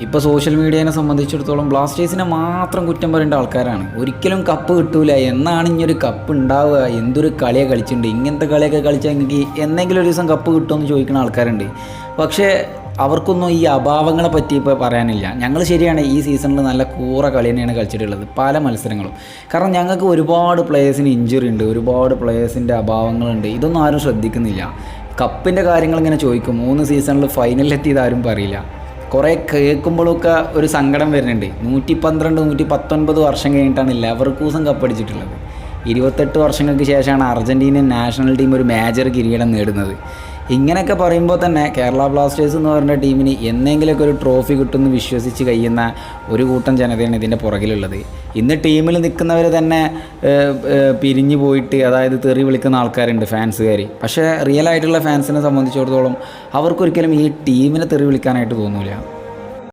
ഇപ്പോൾ സോഷ്യൽ മീഡിയനെ സംബന്ധിച്ചിടത്തോളം ബ്ലാസ്റ്റേഴ്സിനെ മാത്രം കുറ്റം പറയേണ്ട ആൾക്കാരാണ്. ഒരിക്കലും കപ്പ് കിട്ടൂല, എന്നാണ് ഇനിയൊരു കപ്പ് ഉണ്ടാവുക, എന്തൊരു കളിയാണ് കളിച്ചിട്ടുണ്ട്, ഇങ്ങനത്തെ കളിയൊക്കെ കളിച്ചാൽ എനിക്ക് എന്തെങ്കിലും ഒരു ദിവസം കപ്പ് കിട്ടുമെന്ന് ചോദിക്കുന്ന ആൾക്കാരുണ്ട്. പക്ഷേ അവർക്കൊന്നും ഈ അഭാവങ്ങളെ പറ്റി ഇപ്പോൾ പറയാനില്ല. ഞങ്ങൾ ശരിയാണ് ഈ സീസണിൽ നല്ല കൂറ കളി തന്നെയാണ് കളിച്ചിട്ടുള്ളത് പല മത്സരങ്ങളും. കാരണം ഞങ്ങൾക്ക് ഒരുപാട് പ്ലേയേഴ്സിന് ഇഞ്ചുറി ഉണ്ട്, ഒരുപാട് പ്ലേയേഴ്സിൻ്റെ അഭാവങ്ങളുണ്ട്. ഇതൊന്നും ആരും ശ്രദ്ധിക്കുന്നില്ല. കപ്പിൻ്റെ കാര്യങ്ങൾ ഇങ്ങനെ ചോദിക്കും, 3 സീസണിൽ ഫൈനലിലെത്തിയത് ആരും പറയില്ല. കുറേ കേൾക്കുമ്പോഴൊക്കെ ഒരു സങ്കടം വരുന്നുണ്ട്. 112 119 വർഷം കഴിഞ്ഞിട്ടാണ് ലെവർകൂസൻ കപ്പടിച്ചിട്ടുള്ളത്. 28 വർഷങ്ങൾക്ക് ശേഷമാണ് അർജൻറ്റീനിയൻ നാഷണൽ ടീം ഒരു മേജർ കിരീടം നേടുന്നത്. ഇങ്ങനെയൊക്കെ പറയുമ്പോൾ തന്നെ കേരള ബ്ലാസ്റ്റേഴ്സ് എന്ന് പറഞ്ഞ ടീമിന് എന്നെങ്കിലുമൊക്കെ ഒരു ട്രോഫി കിട്ടുമെന്ന് വിശ്വസിച്ച് കഴിയുന്ന ഒരു കൂട്ടം ജനതയാണ് ഇതിൻ്റെ പുറകിലുള്ളത്. ഇന്ന് ടീമിൽ നിൽക്കുന്നവർ തന്നെ പിരിഞ്ഞു പോയിട്ട്, അതായത് തെറി വിളിക്കുന്ന ആൾക്കാരുണ്ട്, ഫാൻസുകാർ. പക്ഷേ റിയൽ ആയിട്ടുള്ള ഫാൻസിനെ സംബന്ധിച്ചിടത്തോളം അവർക്കൊരിക്കലും ഈ ടീമിനെ തെറി വിളിക്കാനായിട്ട് തോന്നില്ല.